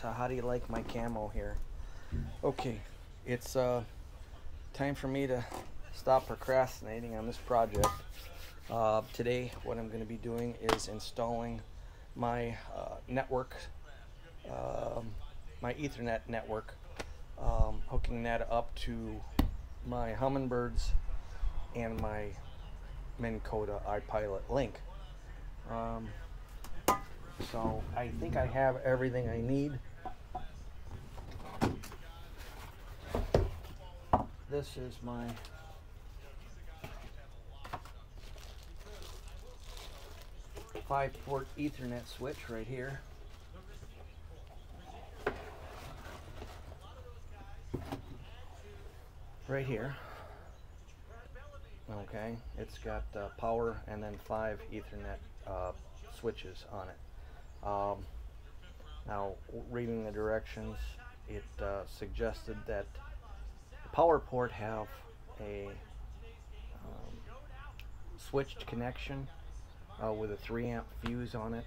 So how do you like my camo here? Okay, it's time for me to stop procrastinating on this project. Today what I'm going to be doing is installing my network, my Ethernet network, hooking that up to my Humminbirds and my Minn Kota iPilot link. So I think I have everything I need. This is my five-port Ethernet switch right here. Right here. Okay, it's got power and then 5 Ethernet switches on it. Now, reading the directions, it suggested that the power port have a switched connection with a 3-amp fuse on it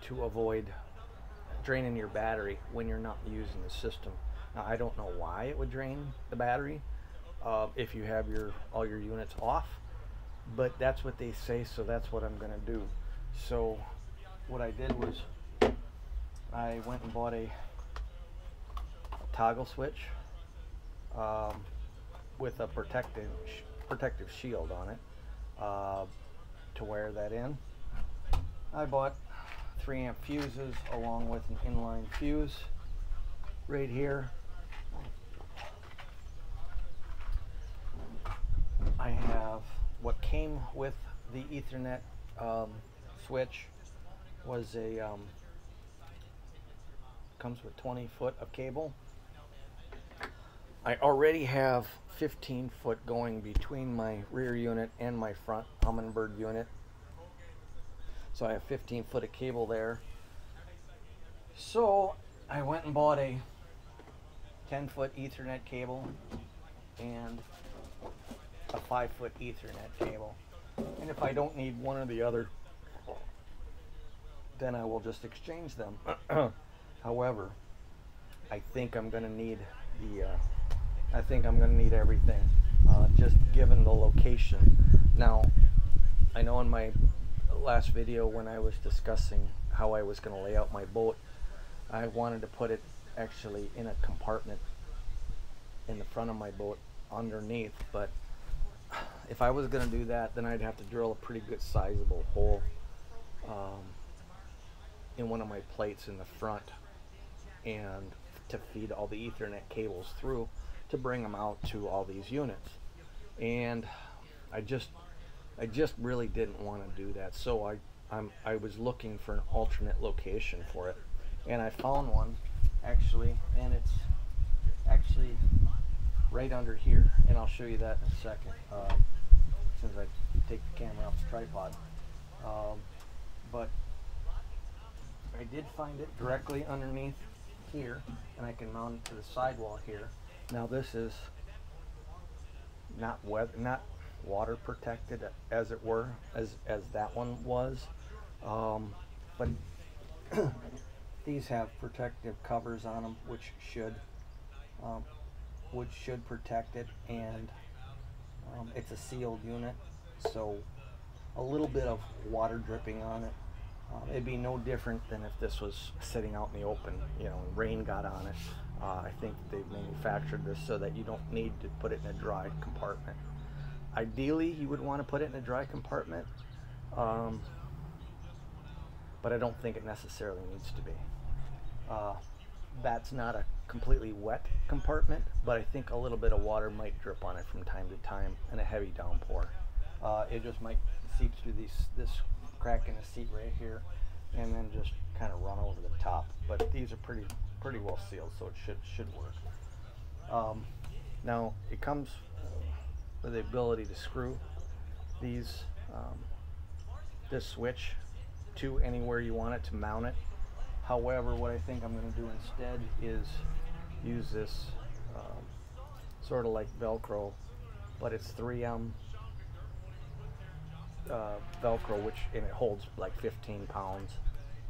to avoid draining your battery when you're not using the system. Now, I don't know why it would drain the battery if you have all your units off, but that's what they say, so that's what I'm going to do. So what I did was I went and bought a toggle switch with a protective shield on it to wire that in. I bought 3-amp fuses along with an inline fuse right here. I have what came with the Ethernet switch was a comes with 20 foot of cable. I already have 15 foot going between my rear unit and my front Humminbird unit, so I have 15 foot of cable there. So I went and bought a 10-foot Ethernet cable and a 5-foot Ethernet cable, and if I don't need one or the other, then I will just exchange them. However, I think I'm going to need everything, just given the location. Now, I know in my last video when I was discussing how I was going to lay out my boat, I wanted to put it actually in a compartment in the front of my boat underneath, but if I was going to do that, then I'd have to drill a pretty good sizable hole in one of my plates in the front, and to feed all the Ethernet cables through to bring them out to all these units. And I just really didn't want to do that, so I was looking for an alternate location for it, and I found one actually, and it's actually right under here, and I'll show you that in a second as soon as I take the camera off the tripod. But I did find it directly underneath here, and I can mount it to the sidewall here. Now this is not water protected, as it were, as that one was, but these have protective covers on them, which should protect it, and it's a sealed unit, so a little bit of water dripping on it, it'd be no different than if this was sitting out in the open, you know, and rain got on it. I think they've manufactured this so that you don't need to put it in a dry compartment. Ideally, you would want to put it in a dry compartment, but I don't think it necessarily needs to be. That's not a completely wet compartment, but I think a little bit of water might drip on it from time to time in a heavy downpour. It just might seep through this crack in the seat right here, and then just kind of run over the top. But these are pretty well sealed, so it should work. Now it comes with the ability to screw these this switch to anywhere you want it to mount it. However, what I think I'm going to do instead is use this sort of like Velcro, but it's 3M Velcro, and it holds like 15 pounds.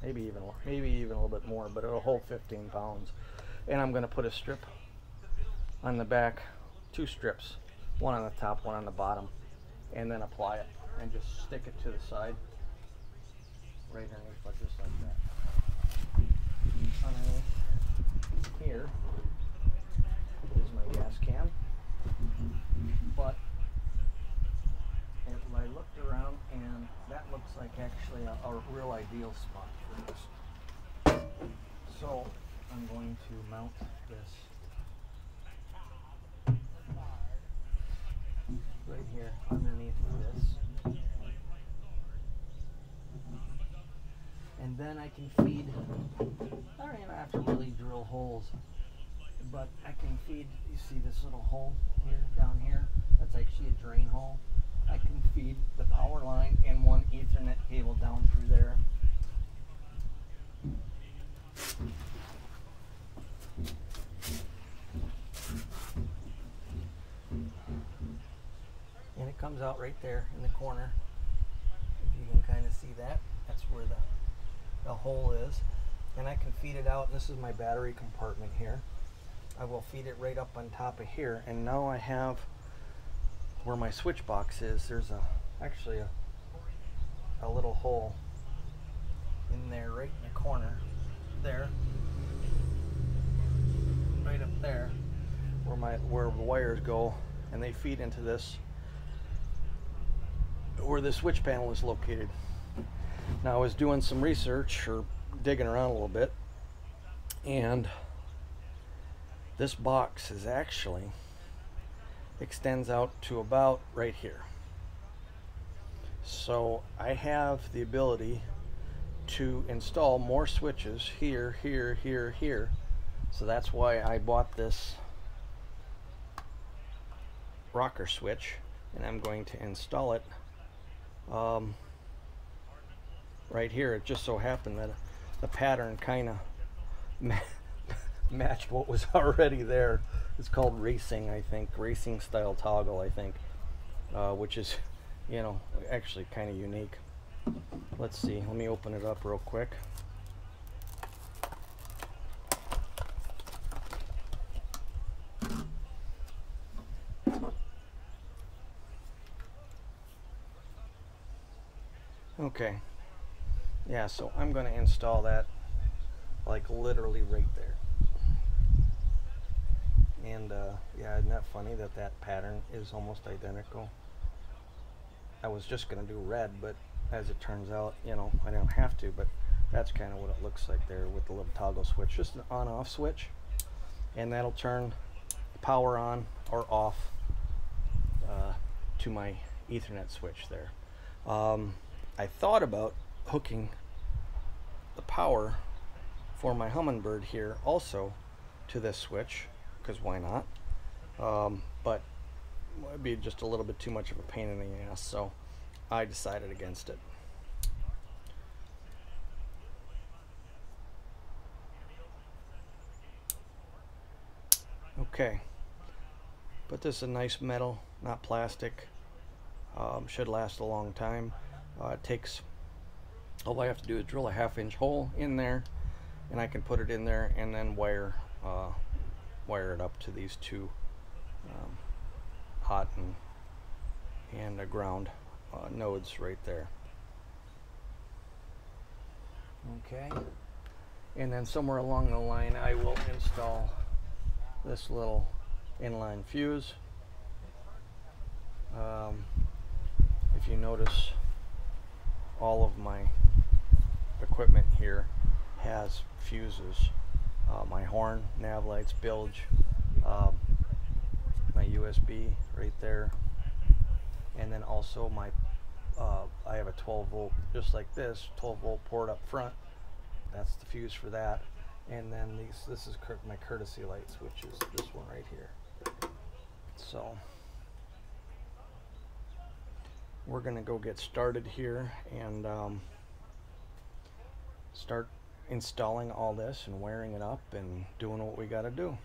maybe even a little bit more, but it'll hold 15 pounds. And I'm going to put a strip on the back, 2 strips, one on the top, one on the bottom, and then apply it and just stick it to the side right underneath, but just like that. Underneath here is my gas can, but I looked around and that looks like actually a real ideal spot for this. So I'm going to mount this right here underneath this, and then I can feed. I don't even have to really drill holes, but I can feed. You see this little hole here, down here? That's actually a drain hole. I can feed the power line and one Ethernet cable down through there. And it comes out right there in the corner. If you can kind of see that, that's where the hole is. And I can feed it out. This is my battery compartment here. I will feed it right up on top of here. And now I have where my switch box is. There's actually a little hole in there right in the corner there, right up there where the wires go, and they feed into this where the switch panel is located. Now I was doing some research or digging around a little bit, and this box is actually extends out to about right here. So I have the ability to install more switches here, here, here, here. So that's why I bought this rocker switch, and I'm going to install it right here. It just so happened that the pattern kind of matched what was already there. It's called racing, I think, racing style toggle, I think, which is, you know, actually kind of unique. Let's see, let me open it up real quick. Okay, yeah, so I'm going to install that like literally right there. And yeah, isn't that funny that that pattern is almost identical? I was just going to do red, but as it turns out, you know, I don't have to, but that's kind of what it looks like there with the little toggle switch. Just an on-off switch, and that'll turn power on or off to my Ethernet switch there. I thought about hooking the power for my Humminbird here also to this switch, because why not? But it'd be just a little bit too much of a pain in the ass, so I decided against it. Okay, but this is a nice metal, not plastic. Should last a long time. It takes, all I have to do is drill a 1/2-inch hole in there, and I can put it in there and then wire it up to these two hot and ground nodes right there. Okay, and then somewhere along the line I will install this little inline fuse. If you notice, all of my equipment here has fuses. My horn, nav lights, bilge, my USB right there, and then also my I have a 12 volt, just like this, 12 volt port up front. That's the fuse for that. And then this is my courtesy lights, which is this one right here. So we're gonna go get started here and start installing all this and wiring it up and doing what we gotta do.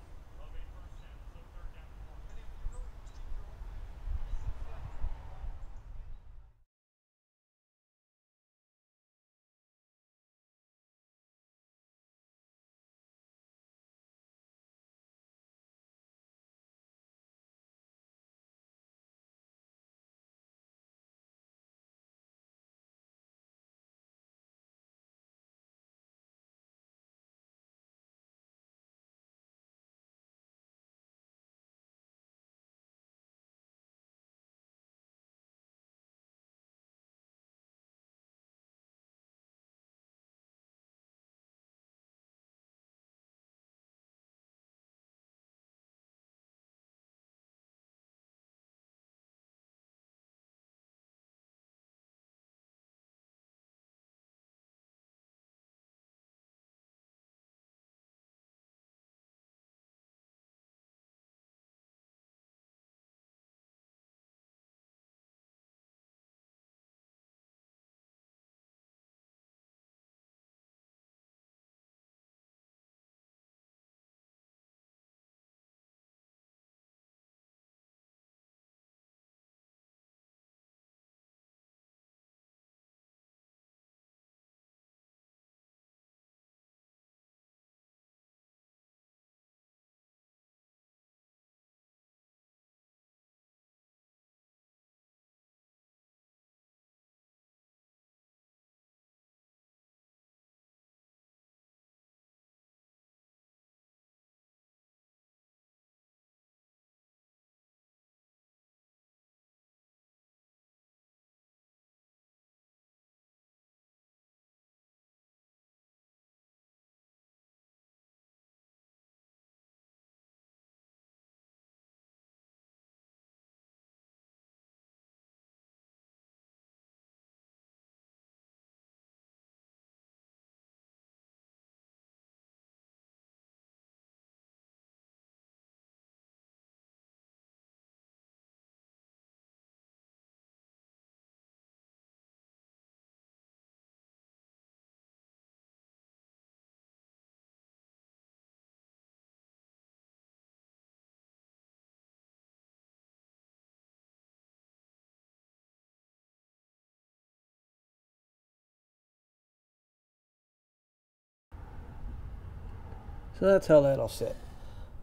So that's how that'll sit.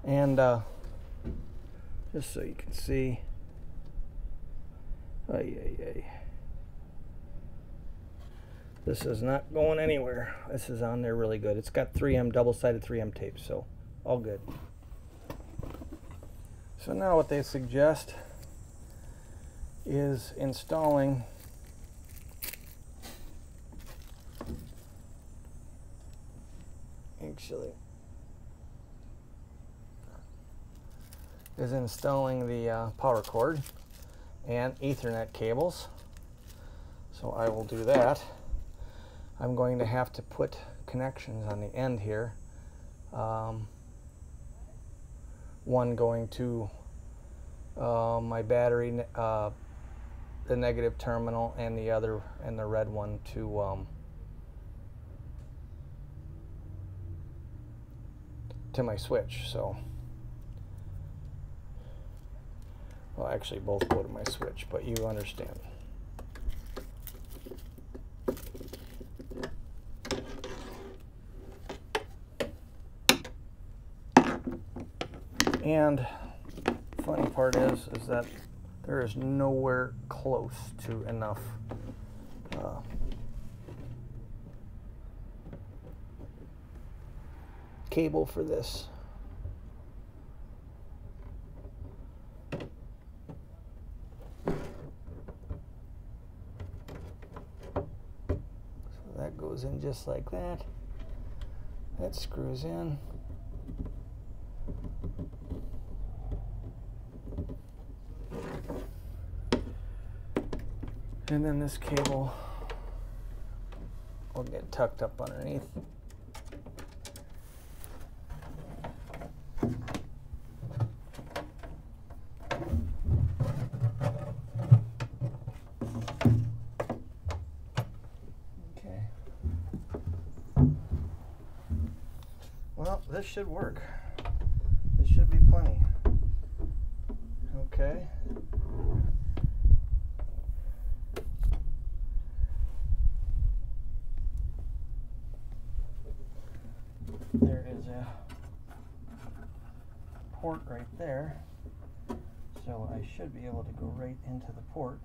And just so you can see, this is not going anywhere. This is on there really good. It's got 3M, double-sided 3M tape, so all good. So now what they suggest is installing the power cord and Ethernet cables. So I will do that. I'm going to have to put connections on the end here. One going to my battery, the negative terminal, and the other, and the red one to my switch. So, well, actually both go to my switch, but you understand. And funny part is that there is nowhere close to enough cable for this. So that goes in just like that. That screws in. And then this cable will get tucked up underneath. Okay. Well, this should work. This should be plenty. Okay. There is a port right there, so I should be able to go right into the port.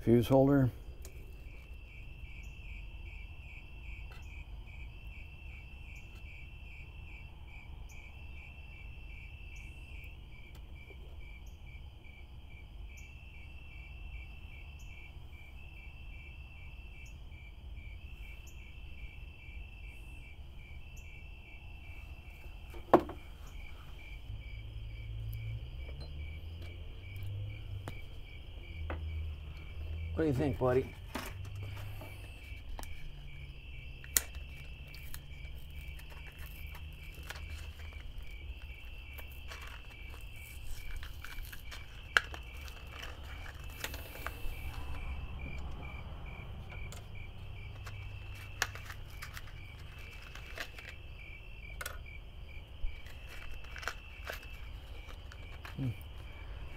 fuse holder. What do you think, buddy?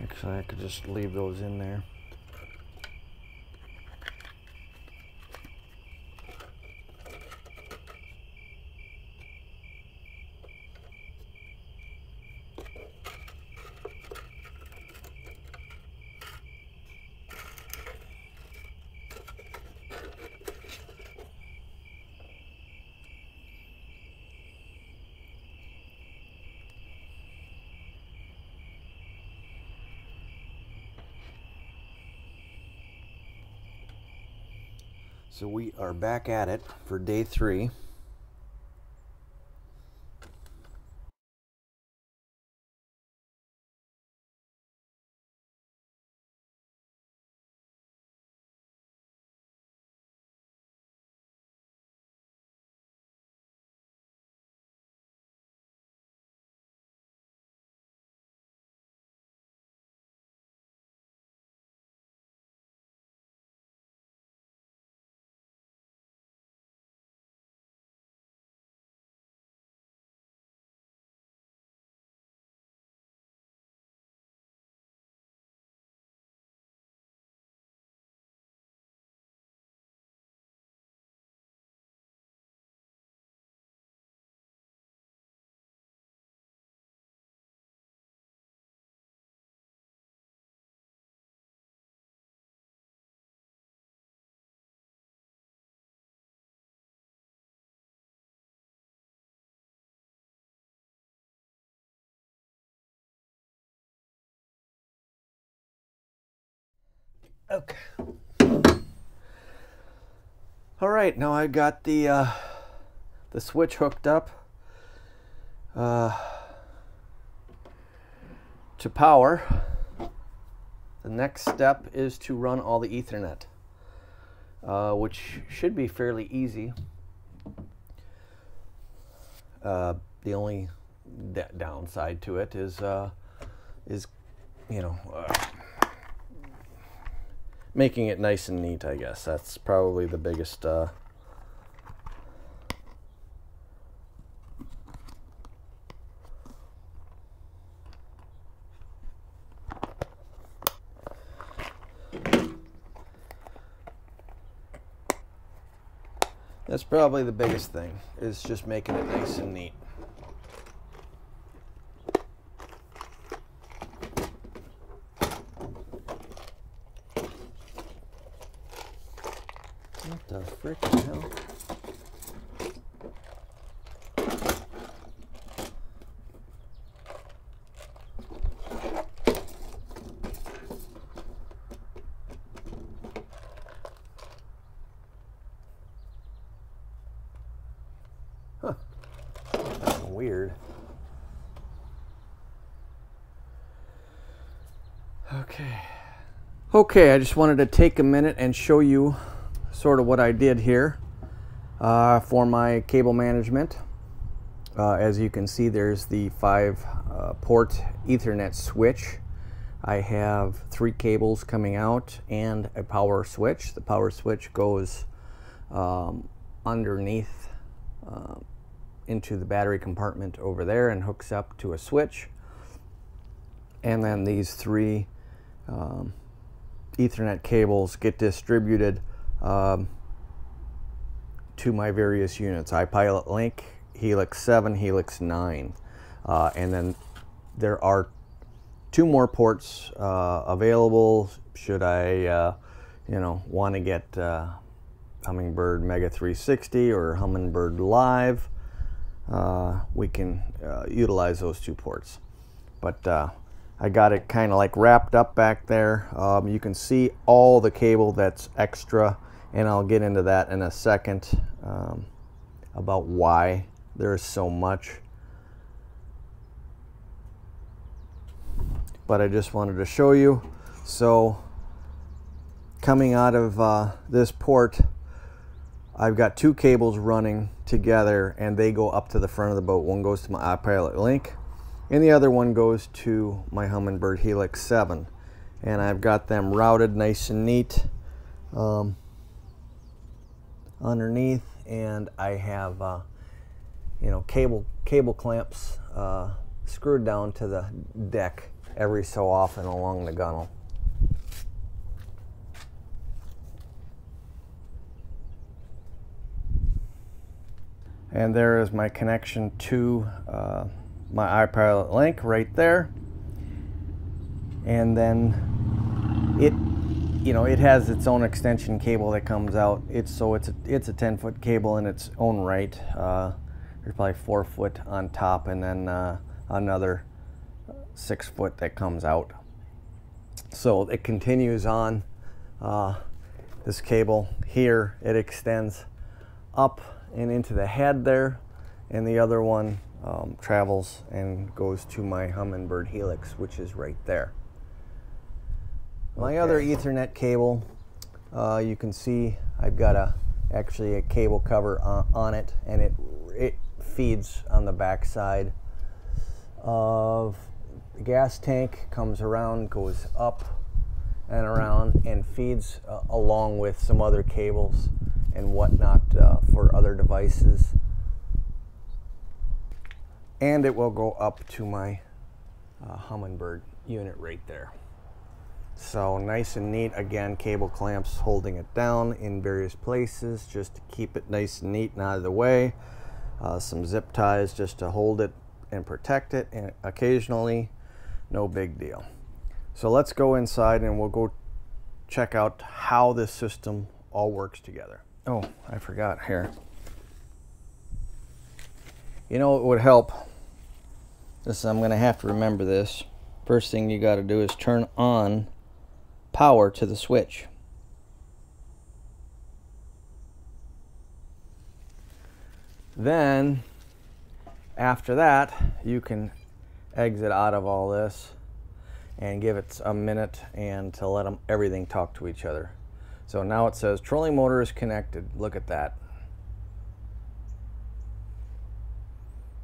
Actually, I could just leave those in there. So we are back at it for day 3. Okay. All right, now I got the switch hooked up to power. The next step is to run all the Ethernet, which should be fairly easy. The only downside to it is you know, making it nice and neat, I guess. That's probably the biggest that's probably the biggest thing, is just making it nice and neat. What the freaking hell? Huh. That's weird. Okay, I just wanted to take a minute and show you sort of what I did here for my cable management. As you can see, there's the 5-port Ethernet switch. I have 3 cables coming out and a power switch. The power switch goes underneath into the battery compartment over there and hooks up to a switch. And then these 3 Ethernet cables get distributed to my various units: iPilot Link, Helix 7, Helix 9. And then there are 2 more ports available should I you know, want to get Humminbird Mega 360 or Humminbird Live, we can utilize those two ports. But I got it kind of like wrapped up back there. You can see all the cable that's extra, and I'll get into that in a second about why there's so much. But I just wanted to show you. So coming out of this port, I've got two cables running together, and they go up to the front of the boat. One goes to my iPilot Link, and the other one goes to my Humminbird Helix 7. And I've got them routed nice and neat underneath, and I have you know, cable clamps screwed down to the deck every so often along the gunnel. And there is my connection to my iPilot Link right there. And then it, you know, it has its own extension cable that comes out. It's a 10-foot cable in its own right. There's probably 4 foot on top, and then another 6 foot that comes out. So it continues on. This cable here, it extends up and into the head there, and the other one travels and goes to my Humminbird Helix, which is right there. My other Ethernet cable, you can see I've got actually a cable cover on it, and it feeds on the back side of the gas tank, comes around, goes up and around, and feeds along with some other cables and whatnot for other devices. And it will go up to my Humminbird unit right there. So nice and neat. Again, cable clamps holding it down in various places just to keep it nice and neat and out of the way. Some zip ties just to hold it and protect it, and occasionally, no big deal. So let's go inside and we'll go check out how this system all works together. Oh, I forgot here. You know, it would help. I'm going to have to remember this. First thing you got to do is turn on power to the switch. Then, after that, you can exit out of all this and give it a minute and to let everything talk to each other. So now it says trolling motor is connected. Look at that.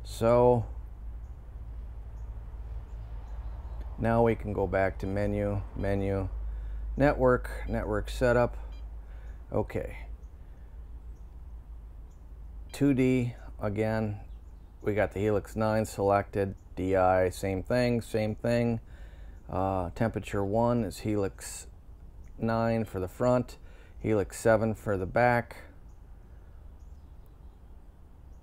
So now we can go back to menu, network setup. Okay. 2D, again, we got the Helix 9 selected. DI, same thing. Temperature 1 is Helix 9 for the front, Helix 7 for the back.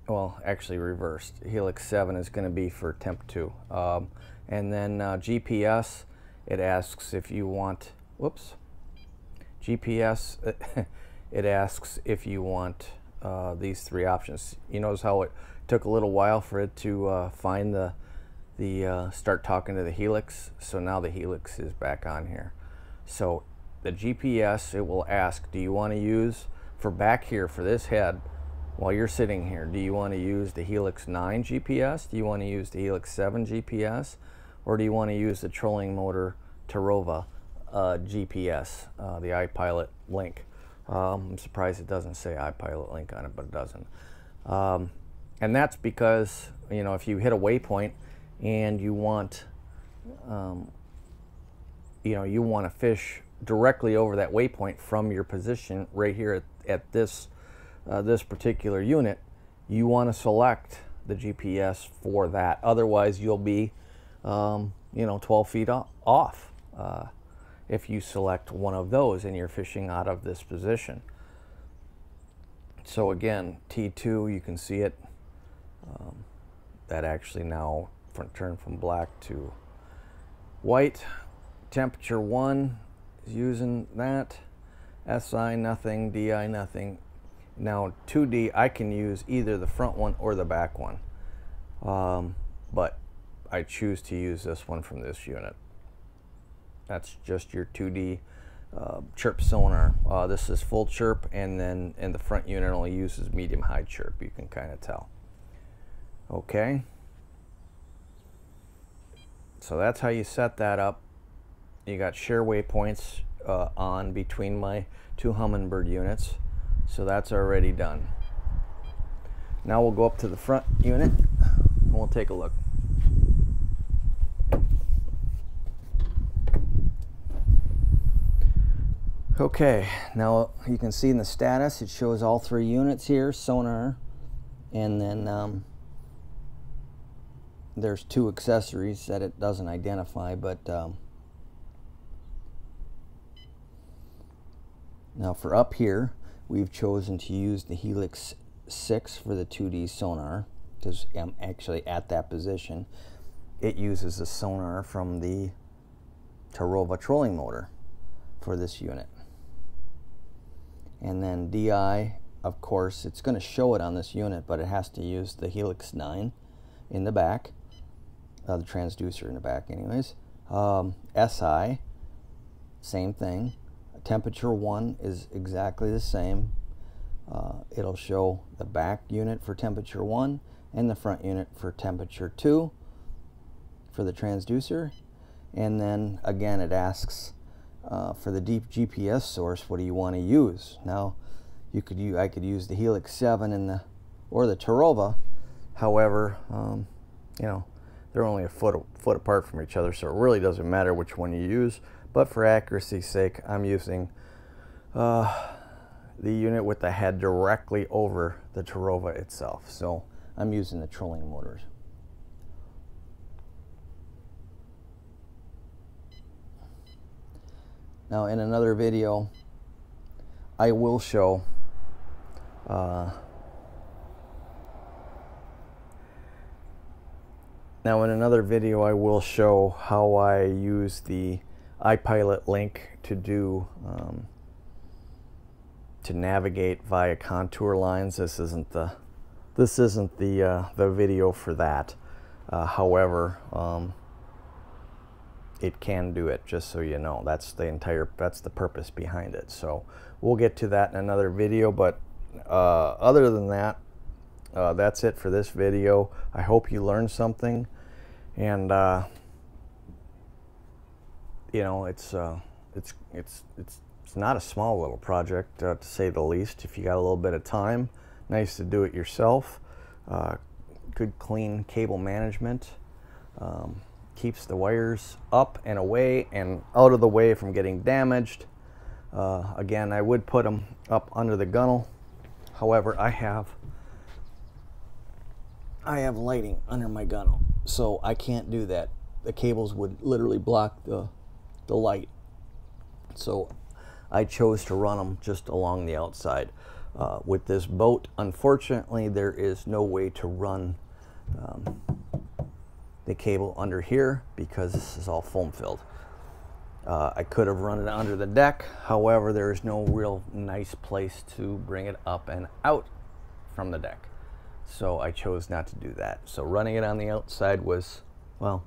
Well, actually reversed. Helix 7 is going to be for temp 2. And then GPS, it asks if you want, GPS, it asks if you want these three options. You notice how it took a little while for it to find the start talking to the Helix. So now the Helix is back on here. So the GPS, it will ask, do you want to use, for back here, for this head, while you're sitting here, do you want to use the Helix 9 GPS? Do you want to use the Helix 7 GPS? Or do you want to use the Trolling Motor Terrova GPS, the iPilot Link? I'm surprised it doesn't say iPilot Link on it, but it doesn't. And that's because, you know, if you hit a waypoint and you want, you want to fish directly over that waypoint from your position right here at this this particular unit, you want to select the GPS for that. Otherwise, you'll be 12 feet off if you select one of those and you're fishing out of this position. So again, T2, you can see it. That actually now turned from black to white. Temperature 1 is using that. SI nothing, DI nothing. Now 2D, I can use either the front one or the back one, but I choose to use this one from this unit. That's just your 2D chirp sonar. This is full chirp, and then in the front unit only uses medium high chirp. You can kind of tell. Okay, so that's how you set that up. You got share waypoints on between my two Humminbird units, so that's already done. Now we'll go up to the front unit and we'll take a look. Okay, now you can see in the status it shows all three units here, sonar, and then there's two accessories that it doesn't identify, but now for up here, we've chosen to use the Helix 6 for the 2D sonar, because I'm actually at that position. It uses the sonar from the Terrova trolling motor for this unit. And then DI, of course, it's going to show it on this unit, but it has to use the Helix 9 in the back, the transducer in the back anyways. SI, same thing. Temperature 1 is exactly the same. It'll show the back unit for temperature 1 and the front unit for temperature 2 for the transducer. And then again it asks for the deep GPS source, what do you want to use? Now I could use the Helix 7 or the Terrova. However, you know, they're only a foot apart from each other, so it really doesn't matter which one you use. But for accuracy's sake, I'm using the unit with the head directly over the Terrova itself. So I'm using the trolling motors. Now in another video, I will show how I use the iPilot link to do to navigate via contour lines. This isn't the video for that. However, it can do it, just so you know. That's the purpose behind it. So we'll get to that in another video, but other than that, that's it for this video. I hope you learned something, and you know, it's not a small little project, to say the least. If you got a little bit of time, nice to do it yourself. Good clean cable management. Keeps the wires up and away and out of the way from getting damaged. Again, I would put them up under the gunnel. However, I have lighting under my gunnel, so I can't do that. The cables would literally block the light. So I chose to run them just along the outside. With this boat, unfortunately, there is no way to run the cable under here because this is all foam filled. I could have run it under the deck, however there is no real nice place to bring it up and out from the deck, so I chose not to do that. So running it on the outside was, well,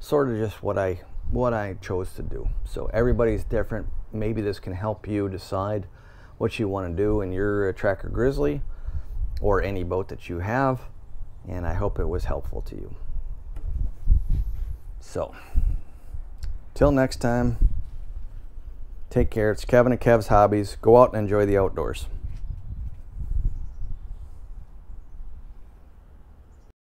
sort of just what I chose to do. So everybody's different. Maybe this can help you decide what you want to do in your Tracker Grizzly or any boat that you have, and I hope it was helpful to you. So, till next time, take care. It's Kevin at Kev's Hobbies. Go out and enjoy the outdoors.